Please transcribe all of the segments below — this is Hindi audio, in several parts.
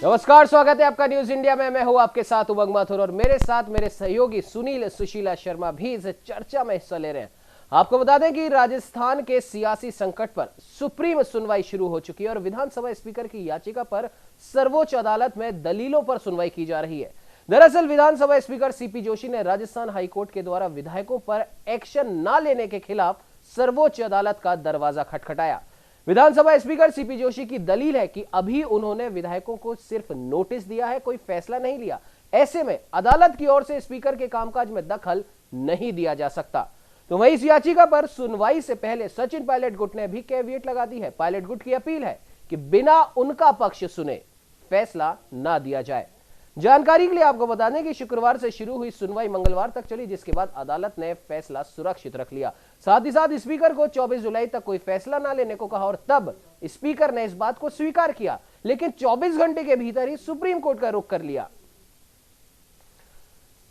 नमस्कार, स्वागत है आपका न्यूज इंडिया में। मैं हूं आपके साथ उमंग माथुर और मेरे साथ मेरे सहयोगी सुनील सुशीला शर्मा भी इस चर्चा में हिस्सा ले रहे हैं। आपको बता दें कि राजस्थान के सियासी संकट पर सुप्रीम सुनवाई शुरू हो चुकी है और विधानसभा स्पीकर की याचिका पर सर्वोच्च अदालत में दलीलों पर सुनवाई की जा रही है। दरअसल विधानसभा स्पीकर सीपी जोशी ने राजस्थान हाईकोर्ट के द्वारा विधायकों पर एक्शन न लेने के खिलाफ सर्वोच्च अदालत का दरवाजा खटखटाया। विधानसभा स्पीकर सीपी जोशी की दलील है कि अभी उन्होंने विधायकों को सिर्फ नोटिस दिया है, कोई फैसला नहीं लिया। ऐसे में अदालत की ओर से स्पीकर के कामकाज में दखल नहीं दिया जा सकता। तो वहीं इस याचिका पर सुनवाई से पहले सचिन पायलट गुट ने भी कैविएट लगा दी है। पायलट गुट की अपील है कि बिना उनका पक्ष सुने फैसला ना दिया जाए। जानकारी के लिए आपको बता दें कि शुक्रवार से शुरू हुई सुनवाई मंगलवार तक चली, जिसके बाद अदालत ने फैसला सुरक्षित रख लिया। साथ ही साथ स्पीकर को 24 जुलाई तक कोई फैसला ना लेने को कहा और तब स्पीकर ने इस बात को स्वीकार किया, लेकिन 24 घंटे के भीतर ही सुप्रीम कोर्ट का रुख कर लिया।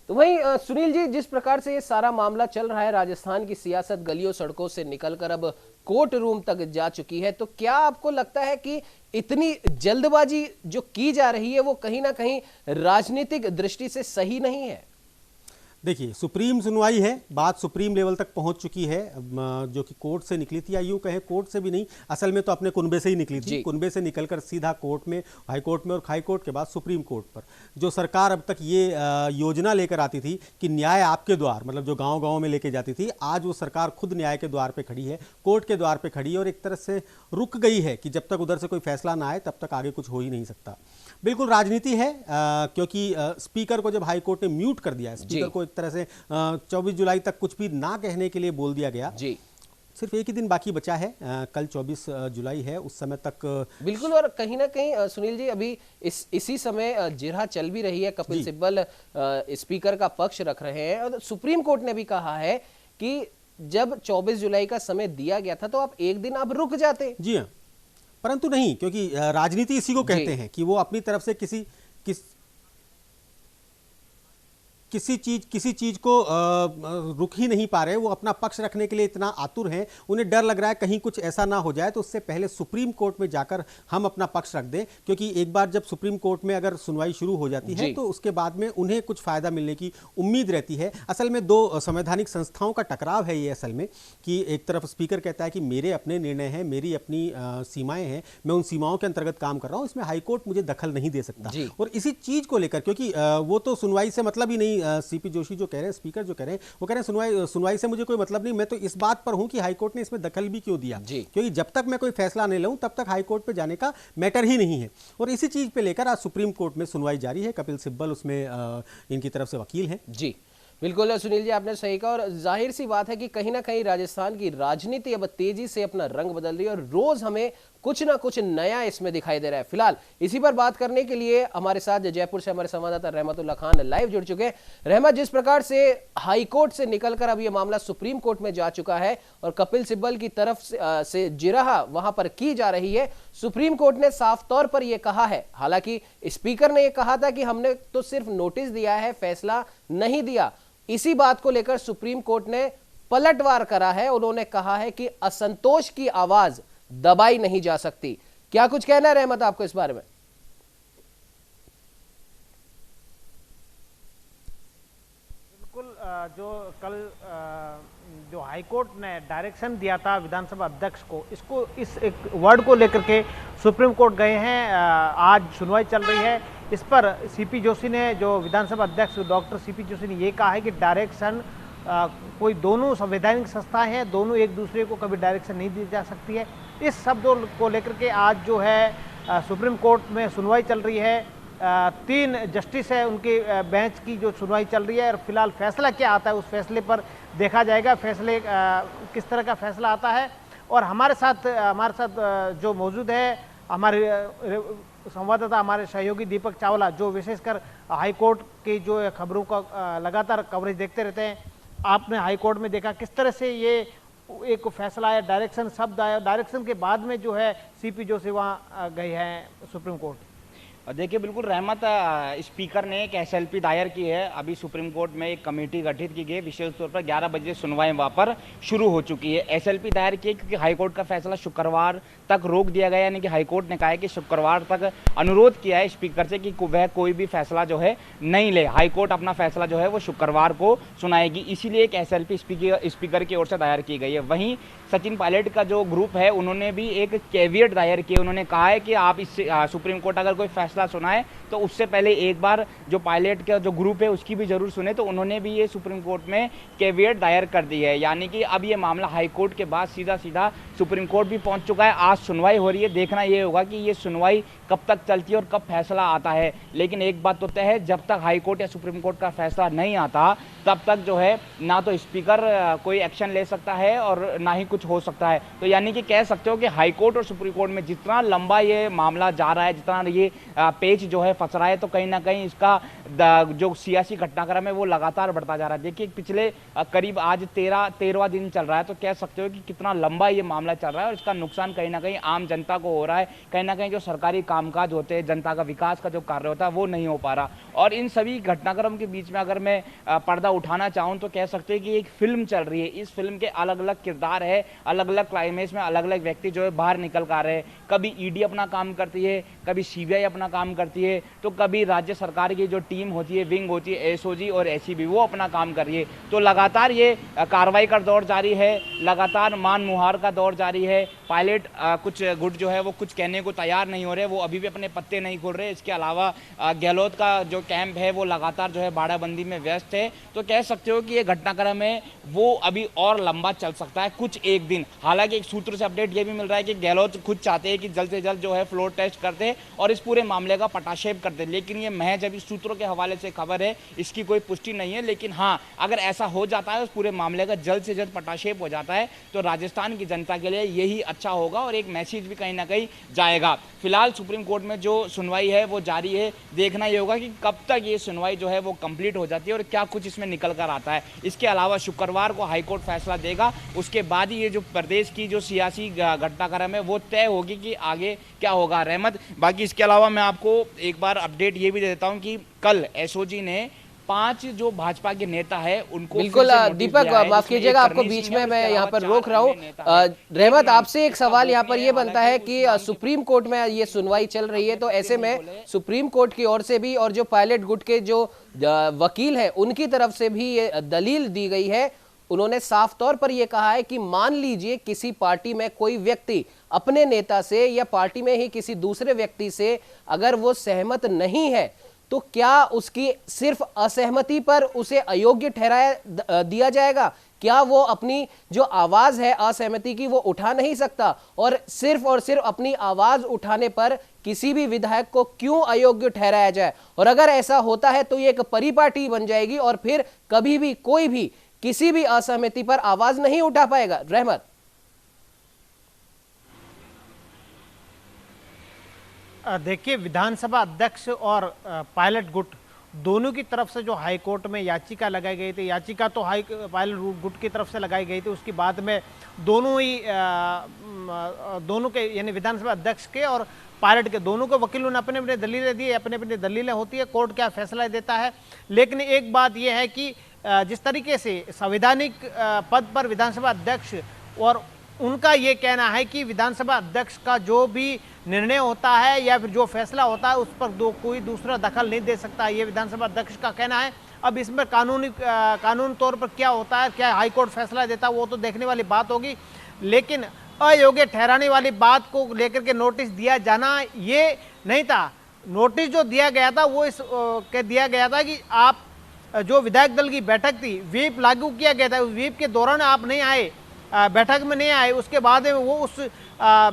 तो वहीं सुनील जी, जिस प्रकार से ये सारा मामला चल रहा है, राजस्थान की सियासत गलियों सड़कों से निकलकर अब कोर्ट रूम तक जा चुकी है, तो क्या आपको लगता है कि इतनी जल्दबाजी जो की जा रही है वो कहीं ना कहीं राजनीतिक दृष्टि से सही नहीं है? देखिए, सुप्रीम सुनवाई है, बात सुप्रीम लेवल तक पहुंच चुकी है, जो कि कोर्ट से निकली थी, या यूं कहें कोर्ट से भी नहीं, असल में तो अपने कुनबे से ही निकली थी। कुनबे से निकलकर सीधा कोर्ट में, हाई कोर्ट में, और हाई कोर्ट के बाद सुप्रीम कोर्ट पर। जो सरकार अब तक ये योजना लेकर आती थी कि न्याय आपके द्वार, मतलब जो गाँव गाँव में लेके जाती थी, आज वो सरकार खुद न्याय के द्वार पर खड़ी है, कोर्ट के द्वार पर खड़ी है और एक तरह से रुक गई है कि जब तक उधर से कोई फैसला ना आए तब तक आगे कुछ हो ही नहीं सकता। बिल्कुल राजनीति है, क्योंकि स्पीकर को जब हाई कोर्ट ने म्यूट कर दिया, स्पीकर को एक तरह से 24 जुलाई तक कुछ भी ना कहने के लिए बोल दिया गया। जी, सिर्फ एक ही दिन बाकी बचा है, कल 24 जुलाई है, उस समय तक बिल्कुल। और कहीं ना कहीं सुनील जी, अभी इसी समय जिरह चल भी रही है। कपिल सिब्बल स्पीकर का पक्ष रख रहे हैं और सुप्रीम कोर्ट ने भी कहा है कि जब 24 जुलाई का समय दिया गया था तो आप एक दिन आप रुक जाते। जी हाँ, परंतु नहीं, क्योंकि राजनीति इसी को कहते हैं कि वो अपनी तरफ से किसी चीज को रुक ही नहीं पा रहे, वो अपना पक्ष रखने के लिए इतना आतुर हैं, उन्हें डर लग रहा है कहीं कुछ ऐसा ना हो जाए तो उससे पहले सुप्रीम कोर्ट में जाकर हम अपना पक्ष रख दें, क्योंकि एक बार जब सुप्रीम कोर्ट में अगर सुनवाई शुरू हो जाती है तो उसके बाद में उन्हें कुछ फायदा मिलने की उम्मीद रहती है। असल में दो संवैधानिक संस्थाओं का टकराव है ये, असल में, कि एक तरफ स्पीकर कहता है कि मेरे अपने निर्णय हैं, मेरी अपनी सीमाएं हैं, मैं उन सीमाओं के अंतर्गत काम कर रहा हूं, इसमें हाईकोर्ट मुझे दखल नहीं दे सकता। और इसी चीज को लेकर, क्योंकि वो तो सुनवाई से मतलब ही नहीं, सीपी जोशी जो कह रहे हैं, स्पीकर जो कह रहे हैं, वो कह रहे हैं सुनवाई से मुझे कोई मतलब नहीं, मैं तो इस बात पर हूं कि हाईकोर्ट ने इसमें दखल भी क्यों दिया, क्योंकि जब तक मैं कोई फैसला नहीं लूं तब तक हाईकोर्ट पे जाने का मैटर ही नहीं है। और इसी चीज पे लेकर आज सुप्रीम कोर्ट में सुनवाई जारी है। कपिल सिब्बल उसमें इनकी तरफ से वकील हैं। जी बिल्कुल सुनील जी, आपने सही कहा। और जाहिर सी बात है कि कहीं ना कहीं राजस्थान की राजनीति अब तेजी से अपना रंग बदल रही है और रोज हमें कुछ ना कुछ नया इसमें दिखाई दे रहा है। फिलहाल इसी पर बात करने के लिए हमारे साथ जयपुर से हमारे संवाददाता रहमतुल्ला खान लाइव जुड़ चुके हैं। रहमत, जिस प्रकार से हाईकोर्ट से निकलकर अब यह मामला सुप्रीम कोर्ट में जा चुका है और कपिल सिब्बल की तरफ से जिरह वहां पर की जा रही है, सुप्रीम कोर्ट ने साफ तौर पर यह कहा है, हालांकि स्पीकर ने यह कहा था कि हमने तो सिर्फ नोटिस दिया है, फैसला नहीं दिया। इसी बात को लेकर सुप्रीम कोर्ट ने पलटवार करा है। उन्होंने कहा है कि असंतोष की आवाज दबाई नहीं जा सकती। क्या कुछ कहना है रहमत आपको इस बारे में? बिल्कुल, जो कल जो हाईकोर्ट ने डायरेक्शन दिया था विधानसभा अध्यक्ष को, इसको इस एक वर्ड को लेकर के सुप्रीम कोर्ट गए हैं। आज सुनवाई चल रही है। इस पर सीपी जोशी ने, जो विधानसभा अध्यक्ष डॉक्टर सीपी जोशी ने ये कहा है कि डायरेक्शन कोई, दोनों संवैधानिक संस्थाएं हैं, दोनों एक दूसरे को कभी डायरेक्शन नहीं दी जा सकती है। इस शब्दों को लेकर के आज जो है सुप्रीम कोर्ट में सुनवाई चल रही है। 3 जस्टिस है, उनके बेंच की जो सुनवाई चल रही है और फिलहाल फैसला क्या आता है उस फैसले पर देखा जाएगा, फैसले किस तरह का फैसला आता है। और हमारे साथ जो मौजूद है हमारे संवाददाता, हमारे सहयोगी दीपक चावला, जो विशेषकर हाईकोर्ट की जो खबरों का लगातार कवरेज देखते रहते हैं। आपने हाईकोर्ट में देखा किस तरह से ये एक फैसला आया, डायरेक्शन शब्द आया, डायरेक्शन के बाद में जो है सीपी जोशी वहाँ गए हैं सुप्रीम कोर्ट। देखिए बिल्कुल रहमत, स्पीकर ने एक एसएलपी दायर की है। अभी सुप्रीम कोर्ट में एक कमेटी गठित की गई, विशेष तौर पर 11 बजे सुनवाई वहाँ पर शुरू हो चुकी है। एसएलपी दायर की क्योंकि हाईकोर्ट का फैसला शुक्रवार तक रोक दिया गया, यानी कि हाईकोर्ट ने कहा है कि शुक्रवार तक अनुरोध किया है स्पीकर से कि वह कोई भी फैसला जो है नहीं ले। हाईकोर्ट अपना फैसला जो है वो शुक्रवार को सुनाएगी, इसीलिए एक एसएलपी स्पीकर की ओर से दायर की गई है। वहीं सचिन पायलट का जो ग्रुप है उन्होंने भी एक कैविएट दायर किया। उन्होंने कहा है कि आप इससे सुप्रीम कोर्ट अगर कोई फैसला सुनाए तो उससे पहले एक बार जो पायलट का जो ग्रुप है उसकी भी जरूर सुने। तो उन्होंने भी ये सुप्रीम कोर्ट में कैविएट दायर कर दी है, यानी कि अब ये मामला हाई कोर्ट के बाद सीधा सीधा सुप्रीम कोर्ट भी पहुंच चुका है। आज सुनवाई हो रही है, देखना ये होगा कि ये सुनवाई कब तक चलती है और कब फैसला आता है। लेकिन एक बात तो तय है, जब तक हाई कोर्ट या सुप्रीम कोर्ट का फैसला नहीं आता तब तक जो है ना तो स्पीकर कोई एक्शन ले सकता है और ना ही कुछ हो सकता है। तो यानी कि कह सकते हो कि हाई कोर्ट और सुप्रीम कोर्ट में जितना लंबा ये मामला जा रहा है, जितना ये पेच जो है फंस रहा है, तो कहीं ना कहीं इसका जो सियासी घटनाक्रम है वो लगातार बढ़ता जा रहा है। देखिए पिछले करीब आज 13वां दिन चल रहा है, तो कह सकते हो कि कितना लंबा ये मामला चल रहा है और इसका नुकसान कहीं ना कहीं आम जनता को हो रहा है। कहीं ना कहीं जो सरकारी कामकाज होते हैं, जनता का विकास का जो कार्य होता है वो नहीं हो पा रहा। और इन सभी घटनाक्रम के बीच में अगर मैं पर्दा उठाना चाहूँ तो कह सकते हैं कि एक फिल्म चल रही है। इस फिल्म के अलग अलग किरदार है, अलग अलग क्लाइमेक्स में अलग अलग व्यक्ति जो है बाहर निकल कर आ रहे हैं। कभी ईडी अपना काम करती है, कभी सीबीआई अपना काम करती है, तो कभी राज्य सरकार की जो टीम होती है, विंग होती है, एसओजी और एसीबी, वो अपना काम कर रही है। तो लगातार ये कार्रवाई का दौर जारी है, लगातार मान मुहार का दौर जारी है। पायलट कुछ गुट जो है वो कुछ कहने को तैयार नहीं हो रहे, वो अभी भी अपने पत्ते नहीं खोल रहे। इसके अलावा गहलोत का जो कैंप है वो लगातार जो है बाड़ाबंदी में व्यस्त है। तो कह सकते हो कि ये घटनाक्रम है वो अभी और लंबा चल सकता है, कुछ एक दिन। हालांकि एक सूत्र से अपडेट ये भी मिल रहा है कि गहलोत खुद चाहते हैं कि जल्द से जल्द जो है फ्लोर टेस्ट करते और इस पूरे मामले का पटाक्षेप करते, लेकिन ये महज अभी सूत्रों के हवाले से खबर है, इसकी कोई पुष्टि नहीं है। लेकिन हाँ, अगर ऐसा हो जाता है, उस पूरे मामले का जल्द से जल्द पटाक्षेप हो जाता है, तो राजस्थान की जनता के लिए यही अच्छा होगा और एक मैसेज भी कहीं ना कहीं जाएगा। फिलहाल सुप्रीम कोर्ट में जो सुनवाई है वो जारी है, देखना ये होगा कि कब तक ये सुनवाई जो है वो कंप्लीट हो जाती है और क्या कुछ इसमें निकल कर आता है। इसके अलावा शुक्रवार को हाईकोर्ट फैसला देगा, उसके बाद ही ये जो प्रदेश की जो सियासी घटनाक्रम है वो तय होगी कि आगे क्या होगा। रहमत, बाकी इसके अलावा मैं आपको एक बार अपडेट ये भी दे देता हूं कि कल एसओजी ने 5 जो भाजपा के नेता है उनको बिल्कुल दीपक माफ कीजिएगा, आपको बीच में मैं यहाँ पर रोक रहा हूँ। रहमत, आपसे एक सवाल यहाँ पर ये बनता है कि सुप्रीम कोर्ट में ये सुनवाई चल रही है, तो ऐसे में सुप्रीम कोर्ट की ओर से भी और जो पायलट गुट के जो वकील है उनकी तरफ से भी ये दलील दी गई है। उन्होंने साफ तौर पर यह कहा है कि मान लीजिए किसी पार्टी में कोई व्यक्ति अपने नेता से या पार्टी में ही किसी दूसरे व्यक्ति से अगर वो सहमत नहीं है, तो क्या उसकी सिर्फ असहमति पर उसे अयोग्य ठहराया दिया जाएगा? क्या वो अपनी जो आवाज है असहमति की वो उठा नहीं सकता? और सिर्फ अपनी आवाज उठाने पर किसी भी विधायक को क्यों अयोग्य ठहराया जाए? और अगर ऐसा होता है तो ये एक परिपाटी बन जाएगी और फिर कभी भी कोई भी किसी भी असहमति पर आवाज नहीं उठा पाएगा। रहमत, देखिए, विधानसभा अध्यक्ष और पायलट गुट दोनों की तरफ से जो हाई कोर्ट में याचिका लगाई गई थी, याचिका तो पायलट गुट की तरफ से लगाई गई थी, उसके बाद में दोनों के यानी विधानसभा अध्यक्ष के और पायलट के दोनों के वकीलों ने अपने अपने दलीलें दी, अपने अपने दलीलें होती है, कोर्ट क्या फैसला देता है। लेकिन एक बात यह है कि जिस तरीके से संवैधानिक पद पर विधानसभा अध्यक्ष और उनका ये कहना है कि विधानसभा अध्यक्ष का जो भी निर्णय होता है या फिर जो फैसला होता है उस पर कोई दूसरा दखल नहीं दे सकता, ये विधानसभा अध्यक्ष का कहना है। अब इसमें कानून तौर पर क्या होता है, क्या हाईकोर्ट फैसला देता है, वो तो देखने वाली बात होगी। लेकिन अयोग्य ठहराने वाली बात को लेकर के नोटिस दिया जाना ये नहीं था। नोटिस जो दिया गया था वो दिया गया था कि आप जो विधायक दल की बैठक थी, व्हीप लागू किया गया था, व्हीप के दौरान आप नहीं आए, बैठक में नहीं आए, उसके बाद वो उस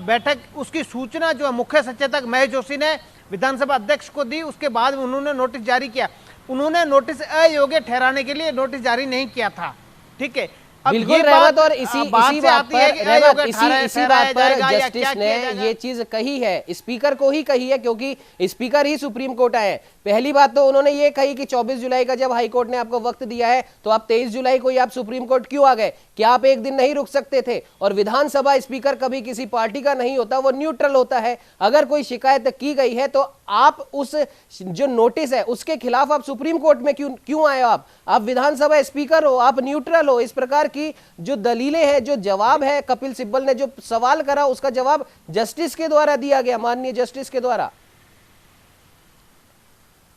बैठक उसकी सूचना जो मुख्य सचेतक महेश जोशी ने विधानसभा अध्यक्ष को दी, उसके बाद उन्होंने नोटिस जारी किया। उन्होंने नोटिस अयोग्य ठहराने के लिए नोटिस जारी नहीं किया था, ठीक है। बिल्कुल रहमत, और इसी बात पर जस्टिस ने ये चीज कही है, स्पीकर को ही कही है, क्योंकि स्पीकर ही सुप्रीम कोर्ट आए। पहली बात तो उन्होंने ये कही कि 24 जुलाई का जब हाईकोर्ट ने आपको वक्त दिया है तो आप 23 जुलाई को ही आप सुप्रीम कोर्ट क्यों आ गए? क्या आप एक दिन नहीं रुक सकते थे? और विधानसभा स्पीकर कभी किसी पार्टी का नहीं होता, वो न्यूट्रल होता है। अगर कोई शिकायत की गई है तो आप उस जो नोटिस है उसके खिलाफ आप सुप्रीम कोर्ट में क्यों आए हो? आप विधानसभा स्पीकर हो, आप न्यूट्रल हो। इस प्रकार की जो दलीलें हैं, जो जवाब है, कपिल सिब्बल ने जो सवाल करा उसका जवाब जस्टिस के द्वारा दिया गया, माननीय जस्टिस के द्वारा।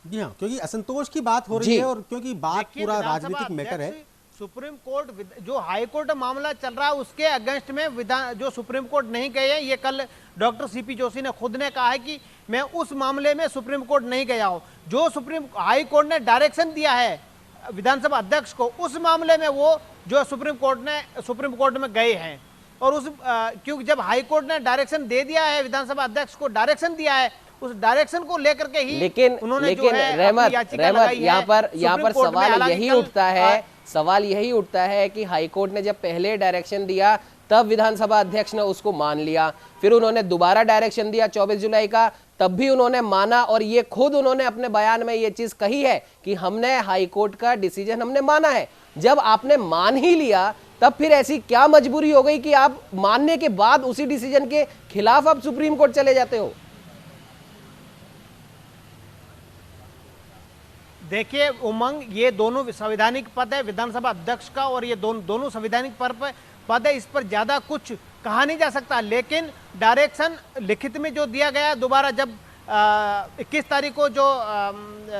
जी हाँ, क्योंकि असंतोष की बात हो रही है और क्योंकि बात पूरा राजनीतिक मैटर है। सुप्रीम कोर्ट जो हाई कोर्ट मामला चल रहा है उसके अगेंस्ट में जो सुप्रीम कोर्ट नहीं गए हैं, ये कल डॉक्टर सीपी जोशी ने खुद ने कहा है कि मैं उस मामले में सुप्रीम कोर्ट नहीं गया हूं। जो सुप्रीम हाई कोर्ट ने डायरेक्शन दिया है विधानसभा अध्यक्ष को, उस मामले में वो जो सुप्रीम कोर्ट में गए हैं। और उस क्योंकि जब हाई कोर्ट ने डायरेक्शन दे दिया है, विधानसभा अध्यक्ष को डायरेक्शन दिया है, उस डायरेक्शन को लेकर के ही उन्होंने रहमत यहाँ पर सवाल यही उठता है कि हाईकोर्ट ने जब पहले डायरेक्शन दिया तब विधानसभा अध्यक्ष ने उसको मान लिया, फिर उन्होंने दोबारा डायरेक्शन दिया 24 जुलाई का, तब भी उन्होंने माना। और ये खुद उन्होंने अपने बयान में ये चीज कही है कि हमने हाईकोर्ट का डिसीजन हमने माना है। जब आपने मान ही लिया तब फिर ऐसी क्या मजबूरी हो गई कि आप मानने के बाद उसी डिसीजन के खिलाफ आप सुप्रीम कोर्ट चले जाते हो? देखिए उमंग, ये दोनों संवैधानिक पद है विधानसभा अध्यक्ष का, और ये दोनों संवैधानिक पद है, इस पर ज्यादा कुछ कहा नहीं जा सकता। लेकिन डायरेक्शन लिखित में जो दिया गया दोबारा, जब 21 तारीख को जो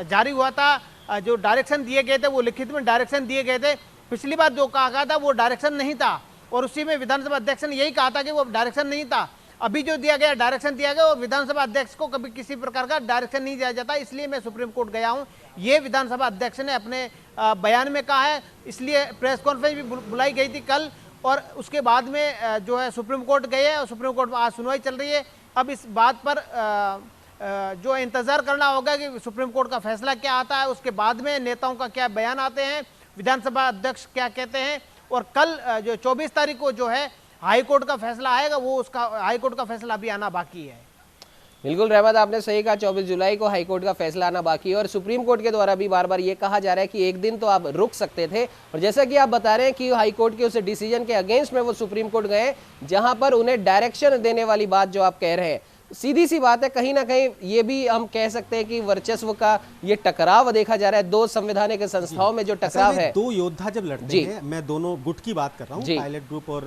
जारी हुआ था, जो डायरेक्शन दिए गए थे वो लिखित में डायरेक्शन दिए गए थे। पिछली बार जो कहा गया था वो डायरेक्शन नहीं था, और उसी में विधानसभा अध्यक्ष ने यही कहा था कि वो डायरेक्शन नहीं था। अभी जो दिया गया डायरेक्शन दिया गया, और विधानसभा अध्यक्ष को कभी किसी प्रकार का डायरेक्शन नहीं दिया जाता, इसलिए मैं सुप्रीम कोर्ट गया हूं, ये विधानसभा अध्यक्ष ने अपने बयान में कहा है। इसलिए प्रेस कॉन्फ्रेंस भी बुलाई गई थी कल, और उसके बाद में जो है सुप्रीम कोर्ट गए हैं, और सुप्रीम कोर्ट में आज सुनवाई चल रही है। अब इस बात पर जो इंतजार करना होगा कि सुप्रीम कोर्ट का फैसला क्या आता है, उसके बाद में नेताओं का क्या बयान आते हैं, विधानसभा अध्यक्ष क्या कहते हैं। और कल जो 24 तारीख को जो है हाई कोर्ट का फैसला आएगा, वो उसका हाई कोर्ट का फैसला अभी आना बाकी है। बिल्कुल रहमत, आपने सही कहा, 24 जुलाई को हाईकोर्ट का फैसला आना बाकी है। और सुप्रीम कोर्ट के द्वारा भी बार बार ये कहा जा रहा है कि एक दिन तो आप रुक सकते थे, और जैसा कि आप बता रहे हैं कि हाईकोर्ट के उस डिसीजन के अगेंस्ट में वो सुप्रीम कोर्ट गए, जहां पर उन्हें डायरेक्शन देने वाली बात जो आप कह रहे हैं, सीधी सी बात है, कहीं ना कहीं ये भी हम कह सकते हैं कि वर्चस्व का ये टकराव देखा जा रहा है। दो संवैधानिक संस्थाओं में जो टकराव है, दो योद्धा जब लड़ते हैं, मैं दोनों गुट की बात कर रहा हूँ, पायलट ग्रुप और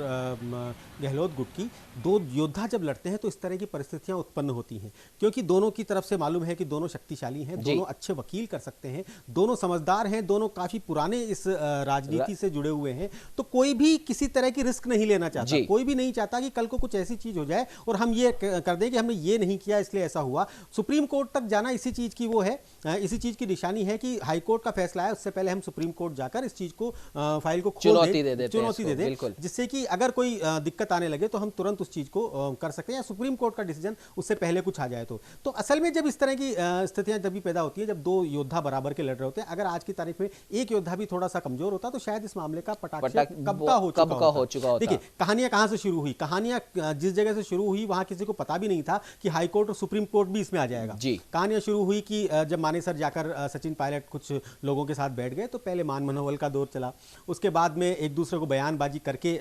गहलोत गुट की, दो योद्धा जब लड़ते हैं तो इस तरह की परिस्थितियां उत्पन्न होती हैं, क्योंकि दोनों की तरफ से मालूम है कि दोनों शक्तिशाली हैं, दोनों अच्छे वकील कर सकते हैं, दोनों समझदार हैं, दोनों काफी पुराने इस राजनीति से जुड़े हुए हैं। तो कोई भी किसी तरह की रिस्क नहीं लेना चाहता, कोई भी नहीं चाहता कि कल को कुछ ऐसी चीज हो जाए और हम ये कर दें कि हमने ये नहीं किया इसलिए ऐसा हुआ। सुप्रीम कोर्ट तक जाना इसी चीज की वो है, इसी चीज की निशानी है कि हाईकोर्ट का फैसला है, उससे पहले हम सुप्रीम कोर्ट जाकर इस चीज को फाइल को चुनौती दे दें, जिससे कि अगर कोई दिक्कत आने लगे तो हम तुरंत उस चीज को कर सकते हैं, या सुप्रीम कोर्ट का डिसीजन उससे पहले कुछ आ जाए तो असल में जब इस तरह की स्थितियां जब भी पैदा होती है, जब दो योद्धा बराबर के लड़ रहे होते हैं, अगर आज की तारीख में एक योद्धा भी थोड़ा सा कमजोर होता तो शायद इस मामले का पटाखा कब का हो चुका होता। देखिए कहानियां कहां से शुरू हुई, कहानियां जिस जगह से शुरू हुई वहां किसी को पता भी नहीं था कि हाई कोर्ट और सुप्रीम कोर्ट भी इसमें आ जाएगा। कहानियां शुरू हुई कि जब मानेसर जाकर सचिन पायलट कुछ लोगों के साथ बैठ गए तो पहले मान मनोहल का दौर चला, उसके बाद में एक दूसरे को बयानबाजी करके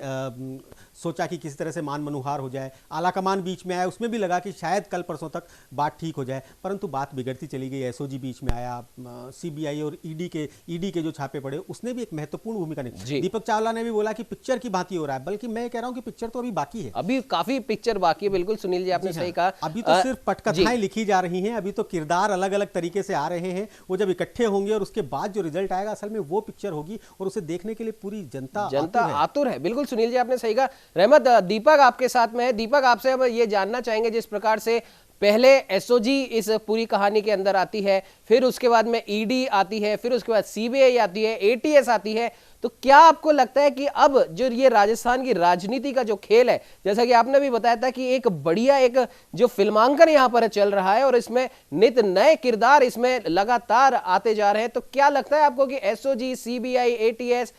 सोचा कि किसी तरह से मान मनोहार हो जाए, आला कमान बीच में आया, उसमें भी लगा कि शायद कल परसों तक बात ठीक हो जाए, परंतु बात बिगड़ती चली गई। एसओजी बीच में आया, सीबीआई और ईडी के जो छापे पड़े उसने भी एक महत्वपूर्ण भूमिका निभाई। दीपक चावला ने भी बोला कि पिक्चर की बात ही हो रहा है, बल्कि मैं कह रहा हूं कि पिक्चर तो अभी बाकी है, अभी काफी पिक्चर बाकी है। बिल्कुल सुनील जी, आपने सही कहा, अभी तो सिर्फ पटकथाएं लिखी जा रही हैं, अभी तो किरदार अलग अलग तरीके से आ रहे हैं, वो जब इकट्ठे होंगे और उसके बाद जो रिजल्ट आएगा असल में वो पिक्चर होगी, और उसे देखने के लिए पूरी जनता आतुर है। बिल्कुल सुनील जी, आपने सही कहा। रहमत, दीपक आपके साथ में है। दीपक, आपसे हम ये जानना चाहेंगे, जिस प्रकार से पहले एसओजी इस पूरी कहानी के अंदर आती है, फिर उसके बाद में ईडी आती है, फिर उसके बाद सीबीआई आती है, एटीएस आती है, तो क्या आपको लगता है कि अब जो ये राजस्थान की राजनीति का जो खेल है, जैसा कि आपने भी बताया था कि एक बढ़िया एक जो फिल्मांकन यहां पर चल रहा है और इसमें नित नए किरदार इसमें लगातार आते जा रहे हैं, तो क्या लगता है आपको कि एसओजी, सीबीआई, एटीएस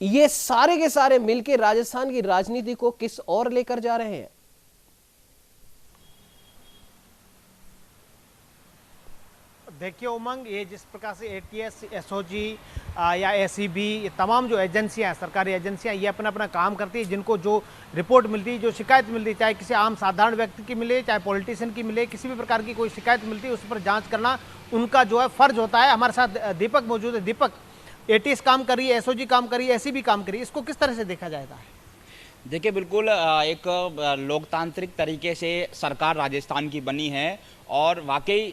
ये सारे के सारे मिलकर राजस्थान की राजनीति को किस ओर लेकर जा रहे हैं? देखिए उमंग, ये जिस प्रकार से एटीएस, एसओजी या एसीबी, ये तमाम जो एजेंसियां हैं, सरकारी एजेंसियां, ये अपना अपना काम करती है। जिनको जो रिपोर्ट मिलती है, जो शिकायत मिलती है, चाहे किसी आम साधारण व्यक्ति की मिले, चाहे पॉलिटिशियन की मिले, किसी भी प्रकार की कोई शिकायत मिलती है उस पर जांच करना उनका जो है फर्ज होता है। हमारे साथ दीपक मौजूद है। दीपक, एटीएस काम कर रही है, एसओजी काम कर रही है, एसीबी काम कर रही है, इसको किस तरह से देखा जाएगा? देखिए बिल्कुल एक लोकतांत्रिक तरीके से सरकार राजस्थान की बनी है और वाकई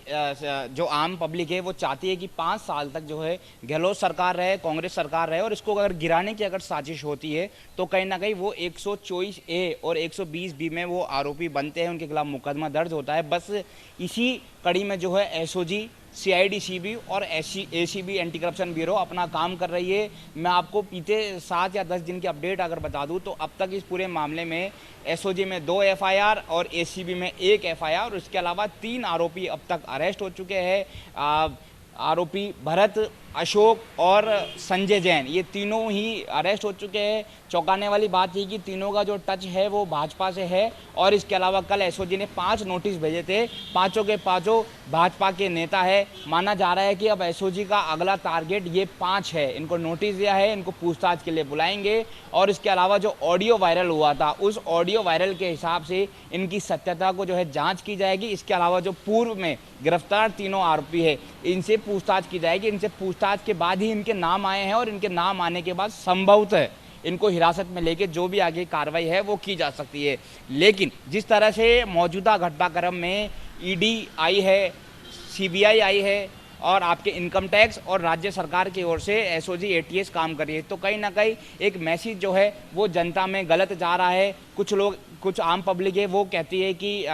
जो आम पब्लिक है वो चाहती है कि 5 साल तक जो है गहलोत सरकार रहे, कांग्रेस सरकार रहे, और इसको अगर गिराने की अगर साजिश होती है तो कहीं ना कहीं वो 124A और 120B में वो आरोपी बनते हैं, उनके खिलाफ मुकदमा दर्ज होता है। बस इसी कड़ी में जो है एसओजी, CID-CB और ACB एंटी करप्शन ब्यूरो अपना काम कर रही है। मैं आपको बीते 7 या 10 दिन की अपडेट अगर बता दूं तो अब तक इस पूरे मामले में एसओजी में 2 FIR और ACB में 1 FIR और इसके अलावा 3 आरोपी अब तक अरेस्ट हो चुके हैं। आरोपी भरत, अशोक और संजय जैन, ये तीनों ही अरेस्ट हो चुके हैं। चौंकाने वाली बात ये कि तीनों का जो टच है वो भाजपा से है और इसके अलावा कल एसओजी ने 5 नोटिस भेजे थे, पांचों के पांचों भाजपा के नेता है। माना जा रहा है कि अब एसओजी का अगला टारगेट ये 5 है। इनको नोटिस दिया है, इनको पूछताछ के लिए बुलाएंगे और इसके अलावा जो ऑडियो वायरल हुआ था उस ऑडियो वायरल के हिसाब से इनकी सत्यता को जो है जाँच की जाएगी। इसके अलावा जो पूर्व में गिरफ्तार तीनों आरोपी है इनसे पूछताछ की जाएगी। इनसे पूछताछ के बाद ही इनके नाम आए हैं और इनके नाम आने के बाद संभवतः इनको हिरासत में लेके जो भी आगे कार्रवाई है वो की जा सकती है। लेकिन जिस तरह से मौजूदा घटनाक्रम में ईडी आई है, सीबीआई आई है और आपके इनकम टैक्स और राज्य सरकार की ओर से एसओजी, एटीएस काम कर रही है, तो कहीं ना कहीं एक मैसेज जो है वो जनता में गलत जा रहा है। कुछ लोग, कुछ आम पब्लिक है वो कहती है कि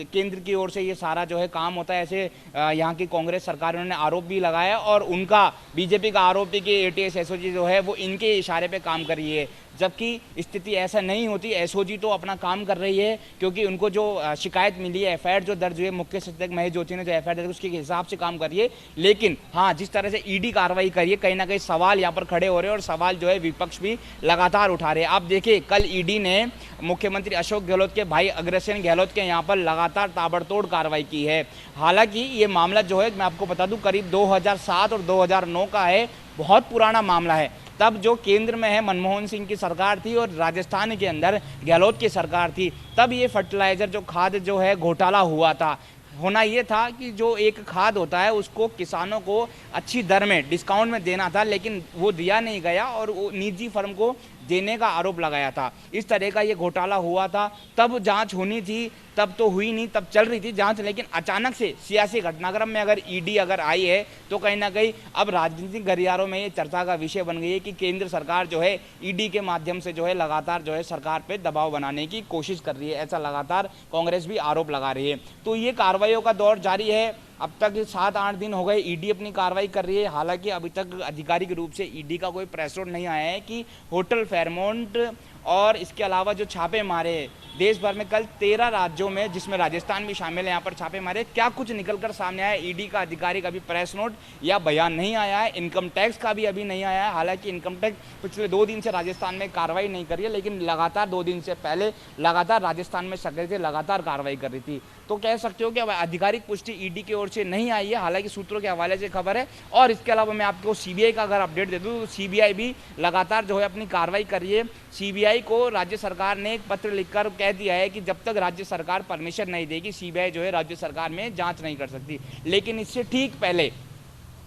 केंद्र की ओर से ये सारा जो है काम होता है। ऐसे यहाँ की कांग्रेस सरकार ने आरोप भी लगाया और उनका बीजेपी का आरोप है कि एटीएस, एसओजी जो है वो इनके इशारे पे काम कर रही है, जबकि स्थिति ऐसा नहीं होती। एसओजी तो अपना काम कर रही है क्योंकि उनको जो शिकायत मिली है, एफआईआर जो दर्ज हुई है, मुख्य सचेतक महेश ज्योति ने जो एफआईआर दर्ज उसके हिसाब से काम कर रही है। लेकिन हाँ, जिस तरह से ईडी कार्रवाई करिए, कहीं ना कहीं सवाल यहाँ पर खड़े हो रहे हैं और सवाल जो है विपक्ष भी लगातार उठा रहे हैं। आप देखिए, कल ईडी ने मुख्यमंत्री अशोक गहलोत के भाई अग्रसेन गहलोत के यहाँ पर लगातार ताबड़तोड़ कार्रवाई की है। हालांकि ये मामला जो है मैं आपको बता दूं करीब 2007 और 2009 का है, बहुत पुराना मामला है। तब जो केंद्र में है मनमोहन सिंह की सरकार थी और राजस्थान के अंदर गहलोत की सरकार थी, तब ये फर्टिलाइजर जो खाद जो है घोटाला हुआ था। होना ये था कि जो एक खाद होता है उसको किसानों को अच्छी दर में, डिस्काउंट में देना था, लेकिन वो दिया नहीं गया और वो निजी फर्म को देने का आरोप लगाया था। इस तरह का ये घोटाला हुआ था। तब जांच होनी थी, तब तो हुई नहीं, तब चल रही थी जांच, लेकिन अचानक से सियासी घटनाक्रम में अगर ईडी अगर आई है तो कहीं ना कहीं अब राजनीतिक गलियारों में ये चर्चा का विषय बन गई है कि केंद्र सरकार जो है ईडी के माध्यम से जो है लगातार जो है सरकार पे दबाव बनाने की कोशिश कर रही है। ऐसा लगातार कांग्रेस भी आरोप लगा रही है। तो ये कार्रवाइयों का दौर जारी है। अब तक 7-8 दिन हो गए ईडी अपनी कार्रवाई कर रही है। हालांकि अभी तक आधिकारिक रूप से ईडी का कोई प्रेस नोट नहीं आया है कि होटल फेयरमाउंट और इसके अलावा जो छापे मारे देश भर में कल 13 राज्यों में, जिसमें राजस्थान भी शामिल है, यहाँ पर छापे मारे, क्या कुछ निकलकर सामने आया? ईडी का आधिकारिक अभी प्रेस नोट या बयान नहीं आया है। इनकम टैक्स का भी अभी नहीं आया है। हालांकि इनकम टैक्स पिछले 2 दिन से राजस्थान में कार्रवाई नहीं कर रही है, लेकिन लगातार 2 दिन से पहले लगातार राजस्थान में सक्रिय थे, लगातार कार्रवाई कर रही थी। तो कह सकते हो कि अब आधिकारिक पुष्टि ईडी की ओर से नहीं आई है, हालांकि सूत्रों के हवाले से खबर है। और इसके अलावा मैं आपको सीबीआई का अगर अपडेट दे दूं तो सीबीआई भी लगातार जो है अपनी कार्रवाई कर रही है। सीबीआई को राज्य सरकार ने एक पत्र लिखकर कह दिया है कि जब तक राज्य सरकार परमिशन नहीं देगी सीबीआई जो है राज्य सरकार में जांच नहीं कर सकती। लेकिन इससे ठीक पहले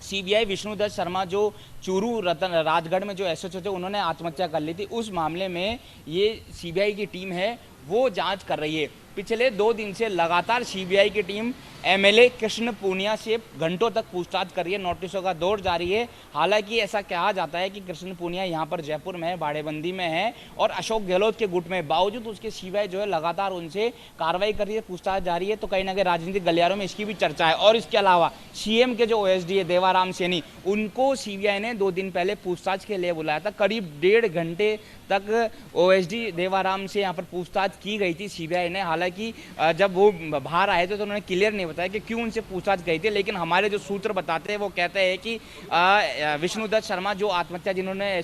सीबीआई विष्णुदत्त शर्मा जो चूरू राजगढ़ में जो एसएचओ थे उन्होंने आत्महत्या कर ली थी, उस मामले में ये सीबीआई की टीम है वो जांच कर रही है। पिछले 2 दिन से लगातार सीबीआई की टीम एमएलए कृष्ण पूनिया से घंटों तक पूछताछ कर रही है। नोटिसों का दौर जारी है। हालांकि ऐसा कहा जाता है कि कृष्ण पूनिया यहाँ पर जयपुर में है, बाड़ेबंदी में है और अशोक गहलोत के गुट में, बावजूद उसके सीबीआई जो है लगातार उनसे कार्रवाई कर रही है, पूछताछ जारी है। तो कहीं ना कहीं राजनीतिक गलियारों में इसकी भी चर्चा है। और इसके अलावा सीएम के जो ओएसडी है देवाराम सैनी, उनको सीबीआई ने 2 दिन पहले पूछताछ के लिए बुलाया था। करीब 1.5 घंटे तक ओएसडी देवाराम से यहाँ पर पूछताछ की गई थी सीबीआई ने। हालांकि जब वो बाहर आए थे तो उन्होंने क्लियर नहीं बताया कि क्यों उनसे पूछताछ गई थी, लेकिन हमारे जो सूत्र बताते हैं वो कहते हैं कि विष्णुदत्त शर्मा जो आत्महत्या जिन्होंने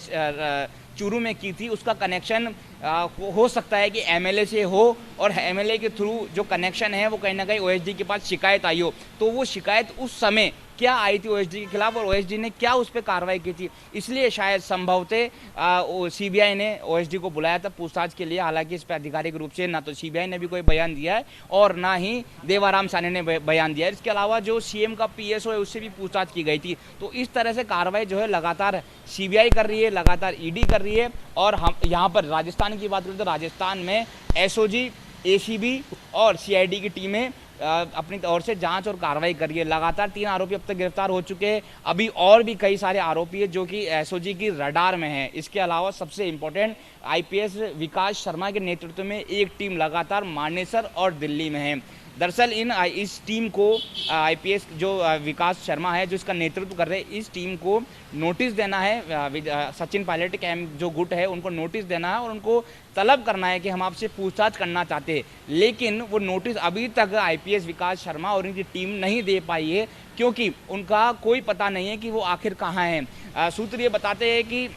चूरू में की थी उसका कनेक्शन हो सकता है कि एमएलए से हो और एमएलए के थ्रू जो कनेक्शन है वो कहीं ना कहीं ओएसडी के पास शिकायत आई हो। तो वो शिकायत उस समय क्या आई थी ओएसडी के खिलाफ और ओएसडी ने क्या उस पर कार्रवाई की थी। इसलिए शायद संभवतः सीबीआई ने ओएसडी को बुलाया था पूछताछ के लिए। हालांकि इस पर आधिकारिक रूप से ना तो सीबीआई ने भी कोई बयान दिया है और ना ही देवाराम साहनी ने बयान दिया है। इसके अलावा जो सीएम का पीएसओ है उससे भी पूछताछ की गई थी। तो इस तरह से कार्रवाई जो है लगातार सीबीआई कर रही है, लगातार ईडी कर रही है। और हम यहाँ पर राजस्थान की बात करें तो राजस्थान में एसओजी, एसीबी और सीआईडी की टीमें अपनी तौर से जांच और कार्रवाई कर रही है। लगातार 3 आरोपी अब तक गिरफ्तार हो चुके हैं। अभी और भी कई सारे आरोपी हैं जो कि एसओजी की रडार में हैं। इसके अलावा सबसे इम्पोर्टेंट आईपीएस विकास शर्मा के नेतृत्व में एक टीम लगातार मानेसर और दिल्ली में है। दरअसल इस टीम को आईपीएस जो विकास शर्मा है जो इसका नेतृत्व कर रहे हैं, इस टीम को नोटिस देना है। सचिन पायलट कैंप जो गुट है उनको नोटिस देना है और उनको तलब करना है कि हम आपसे पूछताछ करना चाहते हैं। लेकिन वो नोटिस अभी तक आईपीएस विकास शर्मा और इनकी टीम नहीं दे पाई है क्योंकि उनका कोई पता नहीं है कि वो आखिर कहाँ हैं। सूत्र ये बताते हैं कि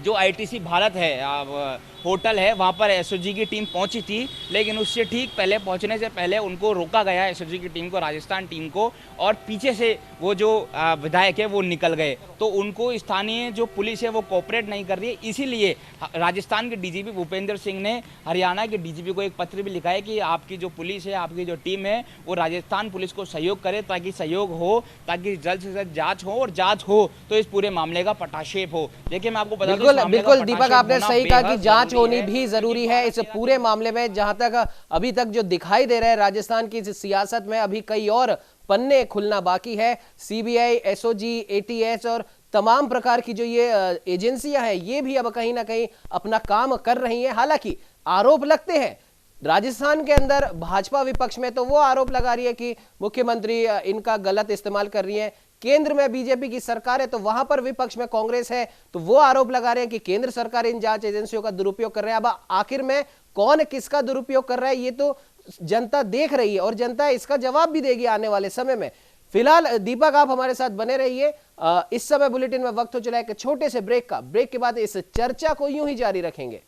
जो आईटीसी भारत है होटल है वहाँ पर एसओजी की टीम पहुंची थी, लेकिन उससे ठीक पहले पहुंचने से पहले उनको रोका गया एसओजी की टीम को, राजस्थान टीम को, और पीछे से वो जो विधायक है वो निकल गए। तो उनको स्थानीय जो पुलिस है वो कोऑपरेट नहीं कर रही है। इसीलिए राजस्थान के डीजीपी भूपेंद्र सिंह ने हरियाणा के डीजीपी को एक पत्र भी लिखा है कि आपकी जो पुलिस है, आपकी जो टीम है वो राजस्थान पुलिस को सहयोग करे ताकि सहयोग हो, ताकि जल्द से जल्द जाँच हो और जाँच हो तो इस पूरे मामले का पटाक्षेप हो। देखिए मैं आपको बता दूं, बिल्कुल दीपक, आपने सही कहा कि जांच होनी भी जरूरी है इस पूरे मामले में। जहां तक अभी तक जो दिखाई दे रहा है राजस्थान की इस सियासत में, अभी कई और पन्ने खुलना बाकी है। सीबीआई, एसओजी, एटीएस और तमाम प्रकार की जो ये एजेंसियां हैं ये भी अब कहीं ना कहीं अपना काम कर रही हैं। हालांकि आरोप लगते हैं राजस्थान के अंदर भाजपा विपक्ष में, तो वो आरोप लगा रही है कि मुख्यमंत्री इनका गलत इस्तेमाल कर रही है। केंद्र में बीजेपी की सरकार है तो वहां पर विपक्ष में कांग्रेस है, तो वो आरोप लगा रहे हैं कि केंद्र सरकार इन जांच एजेंसियों का दुरुपयोग कर रहे हैं। अब आखिर में कौन किसका दुरुपयोग कर रहा है ये तो जनता देख रही है और जनता इसका जवाब भी देगी आने वाले समय में। फिलहाल दीपक आप हमारे साथ बने रहिए। इस समय बुलेटिन में वक्त हो चला है एक छोटे से ब्रेक का। ब्रेक के बाद इस चर्चा को यूं ही जारी रखेंगे।